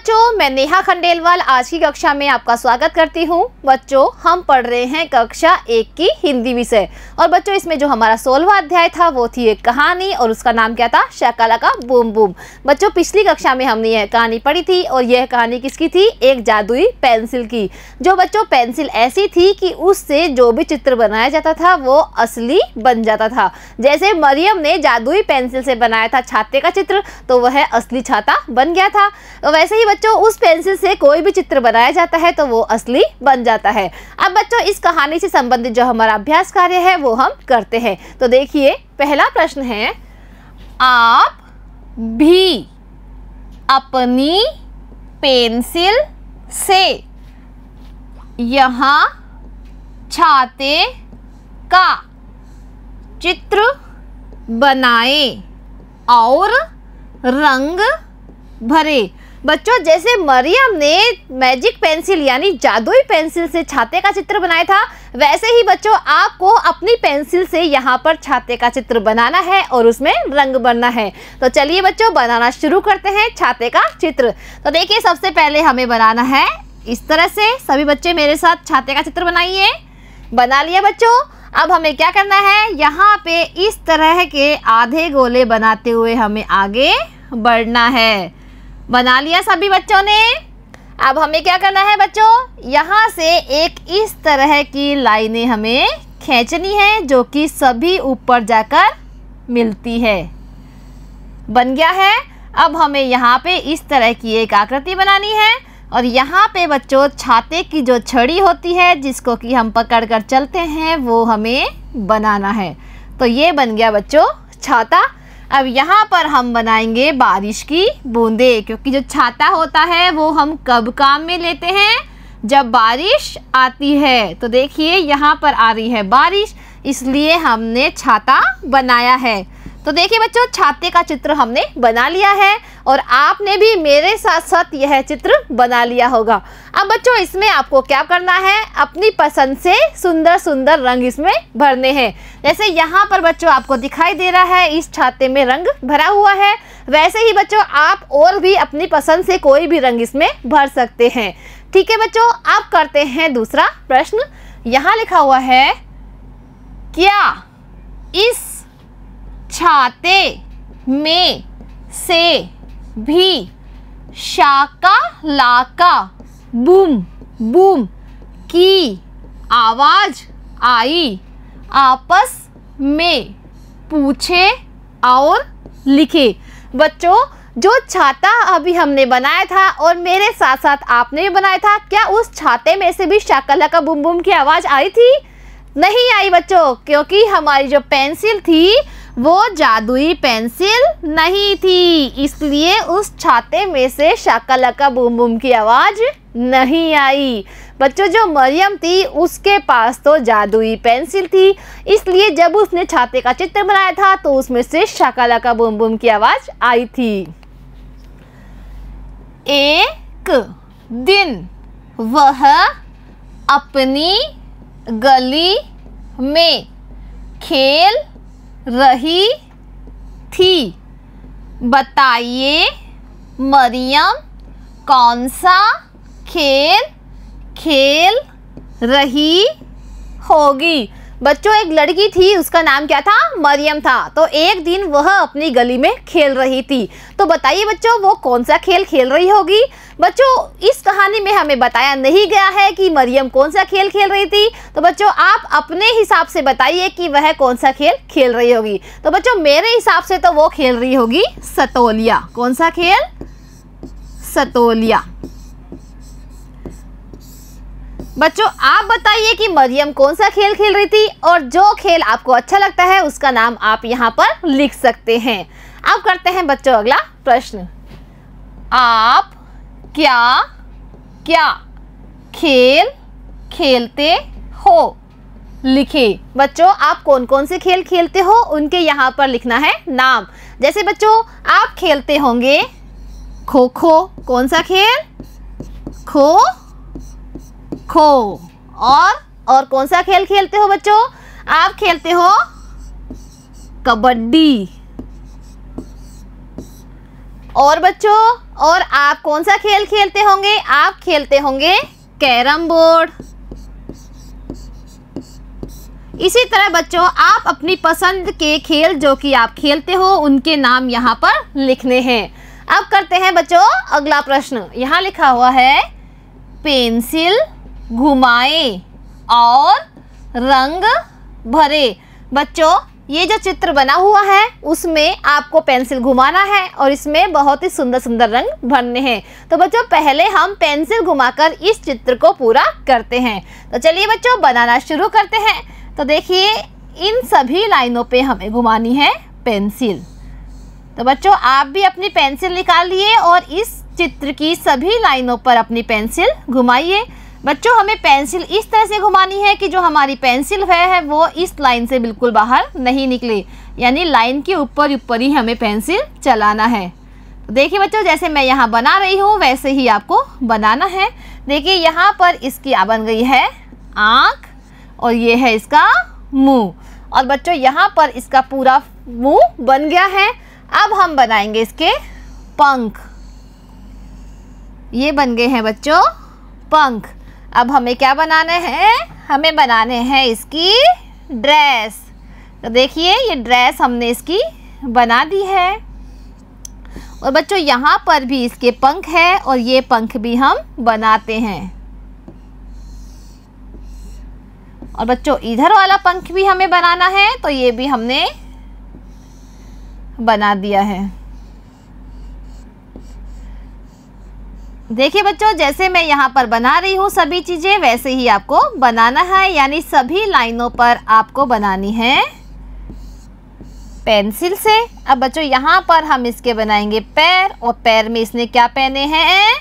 बच्चों, मैं नेहा खंडेलवाल आज की कक्षा में आपका स्वागत करती हूँ। बच्चों, हम पढ़ रहे हैं कक्षा 1 की हिंदी विषय। और बच्चों, इसमें जो हमारा 16वां अध्याय था वो थी एक कहानी और उसका नाम क्या था? Shakalaka boom boom. बच्चों, पिछली कक्षा में हमने यह कहानी पढ़ी थी और यह कहानी किसकी थी? एक जादुई पेंसिल की। जो बच्चों पेंसिल ऐसी थी कि उससे जो भी चित्र बनाया जाता था वो असली बन जाता था। जैसे मरियम ने जादुई पेंसिल से बनाया था छाते का चित्र, तो वह असली छाता बन गया था। तो वैसे ही बच्चों उस पेंसिल से कोई भी चित्र बनाया जाता है तो वो असली बन जाता है। अब बच्चों इस कहानी से संबंधित जो हमारा अभ्यास कार्य है वो हम करते हैं। तो देखिए, पहला प्रश्न है, आप भी अपनी पेंसिल से यहाँ छाते का चित्र बनाए और रंग भरे। बच्चों, जैसे मरियम ने मैजिक पेंसिल यानी जादुई पेंसिल से छाते का चित्र बनाया था, वैसे ही बच्चों आपको अपनी पेंसिल से यहाँ पर छाते का चित्र बनाना है और उसमें रंग भरना है। तो चलिए बच्चों, बनाना शुरू करते हैं छाते का चित्र। तो देखिए, सबसे पहले हमें बनाना है इस तरह से। सभी बच्चे मेरे साथ छाते का चित्र बनाइए। बना लिया बच्चों। अब हमें क्या करना है? यहाँ पे इस तरह के आधे गोले बनाते हुए हमें आगे बढ़ना है। बना लिया सभी बच्चों ने? अब हमें क्या करना है बच्चों? यहाँ से एक इस तरह की लाइनें हमें खींचनी है जो कि सभी ऊपर जाकर मिलती है। बन गया है। अब हमें यहाँ पे इस तरह की एक आकृति बनानी है और यहाँ पे बच्चों छाते की जो छड़ी होती है जिसको कि हम पकड़ कर चलते हैं वो हमें बनाना है। तो ये बन गया बच्चों छाता। अब यहाँ पर हम बनाएंगे बारिश की बूंदे, क्योंकि जो छाता होता है वो हम कब काम में लेते हैं? जब बारिश आती है। तो देखिए, यहाँ पर आ रही है बारिश, इसलिए हमने छाता बनाया है। तो देखिए बच्चों, छाते का चित्र हमने बना लिया है और आपने भी मेरे साथ साथ यह चित्र बना लिया होगा। अब बच्चों इसमें आपको क्या करना है? अपनी पसंद से सुंदर सुंदर रंग इसमें भरने हैं। जैसे यहाँ पर बच्चों आपको दिखाई दे रहा है इस छाते में रंग भरा हुआ है, वैसे ही बच्चों आप और भी अपनी पसंद से कोई भी रंग इसमें भर सकते हैं। ठीक है बच्चों, अब करते हैं दूसरा प्रश्न। यहाँ लिखा हुआ है, क्या इस छाते में से भी शाकालाका बूम बूम की आवाज आई? आपस में पूछे और लिखे। बच्चों, जो छाता अभी हमने बनाया था और मेरे साथ साथ आपने भी बनाया था, क्या उस छाते में से भी शाकालाका बूम बूम की आवाज आई थी? नहीं आई बच्चों, क्योंकि हमारी जो पेंसिल थी वो जादुई पेंसिल नहीं थी, इसलिए उस छाते में से शाकालाका बूम बूम की आवाज नहीं आई। बच्चों, जो मरियम थी उसके पास तो जादुई पेंसिल थी, इसलिए जब उसने छाते का चित्र बनाया था तो उसमें से शाकालाका बूम बूम की आवाज आई थी। एक दिन वह अपनी गली में खेल रही थी। बताइए मरियम कौन सा खेल खेल रही होगी? बच्चों, एक लड़की थी, उसका नाम क्या था? मरियम था। तो एक दिन वह अपनी गली में खेल रही थी। तो बताइए बच्चों वो कौन सा खेल खेल रही होगी? बच्चों, इस कहानी में हमें बताया नहीं गया है कि मरियम कौन सा खेल खेल रही थी। तो बच्चों आप अपने हिसाब से बताइए कि वह कौन सा खेल खेल रही होगी। तो बच्चों मेरे हिसाब से तो वो खेल रही होगी सतोलिया। कौन सा खेल? सतोलिया। बच्चों आप बताइए कि मरियम कौन सा खेल खेल रही थी, और जो खेल आपको अच्छा लगता है उसका नाम आप यहाँ पर लिख सकते हैं। अब करते हैं बच्चों अगला प्रश्न। आप क्या क्या खेल खेलते हो? लिखे। बच्चों आप कौन कौन से खेल खेलते हो उनके यहाँ पर लिखना है नाम। जैसे बच्चों आप खेलते होंगे खो खो। कौन सा खेल? खो खो। और कौन सा खेल खेलते हो बच्चों? आप खेलते हो कबड्डी। और बच्चों, और आप कौन सा खेल खेलते होंगे? आप खेलते होंगे कैरम बोर्ड। इसी तरह बच्चों आप अपनी पसंद के खेल जो कि आप खेलते हो उनके नाम यहाँ पर लिखने हैं। अब करते हैं बच्चों अगला प्रश्न। यहाँ लिखा हुआ है पेंसिल घुमाए और रंग भरे। बच्चों ये जो चित्र बना हुआ है उसमें आपको पेंसिल घुमाना है और इसमें बहुत ही सुंदर सुंदर रंग भरने हैं। तो बच्चों पहले हम पेंसिल घुमाकर इस चित्र को पूरा करते हैं। तो चलिए बच्चों बनाना शुरू करते हैं। तो देखिए इन सभी लाइनों पे हमें घुमानी है पेंसिल। तो बच्चों आप भी अपनी पेंसिल निकालिए और इस चित्र की सभी लाइनों पर अपनी पेंसिल घुमाइए। बच्चों हमें पेंसिल इस तरह से घुमानी है कि जो हमारी पेंसिल है वो इस लाइन से बिल्कुल बाहर नहीं निकले, यानी लाइन के ऊपर ऊपर ही हमें पेंसिल चलाना है। तो देखिए बच्चों जैसे मैं यहाँ बना रही हूँ वैसे ही आपको बनाना है। देखिए यहाँ पर इसकी बन गई है आँख और ये है इसका मुंह, और बच्चों यहाँ पर इसका पूरा मुंह बन गया है। अब हम बनाएंगे इसके पंख। ये बन गए हैं बच्चों पंख। अब हमें क्या बनाने हैं? हमें बनाने हैं इसकी ड्रेस। तो देखिए ये ड्रेस हमने इसकी बना दी है और बच्चों यहाँ पर भी इसके पंख है और ये पंख भी हम बनाते हैं। और बच्चों इधर वाला पंख भी हमें बनाना है, तो ये भी हमने बना दिया है। देखिए बच्चों जैसे मैं यहाँ पर बना रही हूँ सभी चीज़ें वैसे ही आपको बनाना है, यानी सभी लाइनों पर आपको बनानी है पेंसिल से। अब बच्चों यहाँ पर हम इसके बनाएंगे पैर, और पैर में इसने क्या पहने हैं?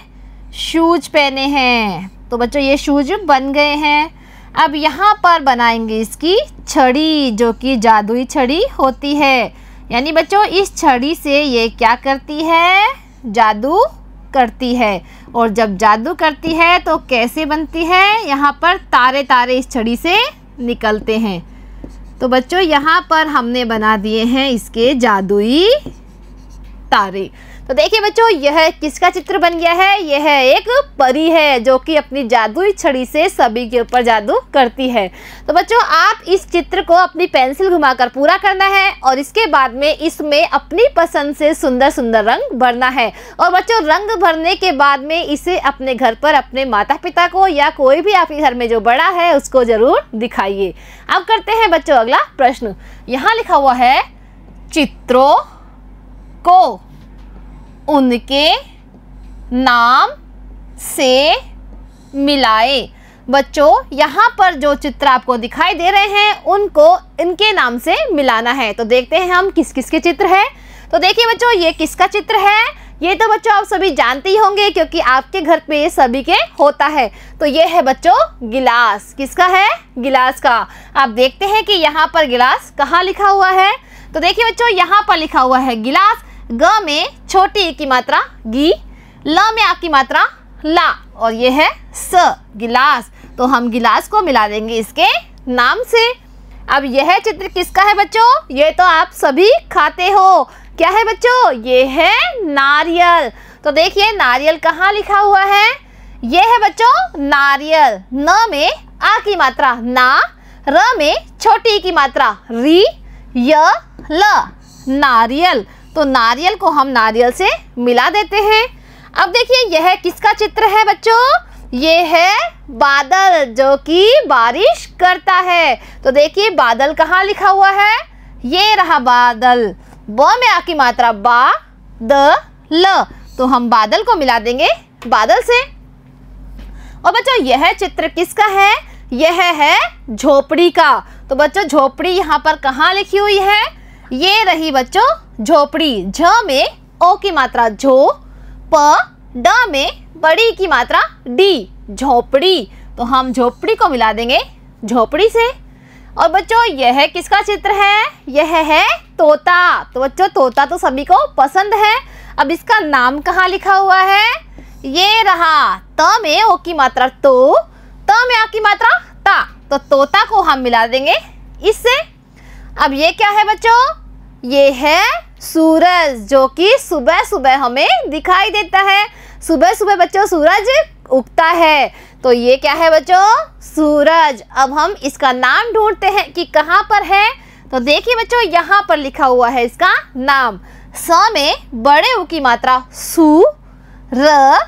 शूज पहने हैं। तो बच्चों ये शूज बन गए हैं। अब यहाँ पर बनाएंगे इसकी छड़ी, जो कि जादुई छड़ी होती है, यानी बच्चों इस छड़ी से ये क्या करती है? जादू करती है। और जब जादू करती है तो कैसे बनती है? यहाँ पर तारे तारे इस छड़ी से निकलते हैं। तो बच्चों यहाँ पर हमने बना दिए हैं इसके जादुई तारे। तो देखिए बच्चों यह किसका चित्र बन गया है? यह एक परी है जो कि अपनी जादुई छड़ी से सभी के ऊपर जादू करती है। तो बच्चों आप इस चित्र को अपनी पेंसिल घुमाकर पूरा करना है और इसके बाद में इसमें अपनी पसंद से सुंदर सुंदर रंग भरना है। और बच्चों रंग भरने के बाद में इसे अपने घर पर अपने माता पिता को या कोई भी आपके घर में जो बड़ा है उसको ज़रूर दिखाइए। अब करते हैं बच्चों अगला प्रश्न। यहाँ लिखा हुआ है चित्रों को उनके नाम से मिलाए। बच्चों यहाँ पर जो चित्र आपको दिखाई दे रहे हैं उनको इनके नाम से मिलाना है। तो देखते हैं हम किस किस के चित्र है। तो देखिए बच्चों ये किसका चित्र है? ये तो बच्चों आप सभी जानते ही होंगे क्योंकि आपके घर पे ये सभी के होता है। तो ये है बच्चों गिलास। किसका है? गिलास का। आप देखते हैं कि यहाँ पर गिलास कहाँ लिखा हुआ है। तो देखिए बच्चों यहाँ पर लिखा हुआ है गिलास। ग में छोटी ई की मात्रा गी, ल में आ की मात्रा ला, और ये है स गिलास। तो हम गिलास को मिला देंगे इसके नाम से। अब यह चित्र किसका है बच्चों? ये तो आप सभी खाते हो। क्या है बच्चों? ये है नारियल। तो देखिए नारियल कहाँ लिखा हुआ है? ये है बच्चों नारियल। न में आ की मात्रा ना, र में छोटी ई की मात्रा री, य ल नारियल। तो नारियल को हम नारियल से मिला देते हैं। अब देखिए यह किसका चित्र है बच्चों? ये है बादल जो कि बारिश करता है। तो देखिए बादल कहाँ लिखा हुआ है? ये रहा बादल। ब में आ की मात्रा बा, द ल। तो हम बादल को मिला देंगे बादल से। और बच्चों यह चित्र किसका है? यह है झोपड़ी का। तो बच्चों झोपड़ी यहाँ पर कहाँ लिखी हुई है? ये रही बच्चों झोपड़ी। झ में ओ की मात्रा झो, प ड में बड़ी की मात्रा डी, झोपड़ी। तो हम झोपड़ी को मिला देंगे झोपड़ी से। और बच्चों यह किसका चित्र है? यह है तोता। तो बच्चों तोता तो सभी को पसंद है। अब इसका नाम कहाँ लिखा हुआ है? ये रहा। त में ओ की मात्रा तो, त में आ की मात्रा ता। तो तोता को हम मिला देंगे इससे। अब ये क्या है बच्चों? ये है सूरज, जो कि सुबह सुबह हमें दिखाई देता है। सुबह सुबह बच्चों सूरज उगता है, तो ये क्या है बच्चों? सूरज। अब हम इसका नाम ढूंढते हैं कि कहाँ पर है। तो देखिए बच्चों, यहाँ पर लिखा हुआ है इसका नाम। स में बड़े उ की मात्रा सू, र,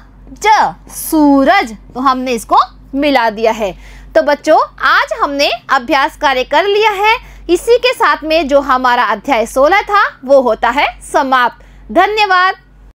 ज, सूरज। तो हमने इसको मिला दिया है। तो बच्चों आज हमने अभ्यास कार्य कर लिया है। इसी के साथ में जो हमारा अध्याय 16 था वो होता है समाप्त। धन्यवाद।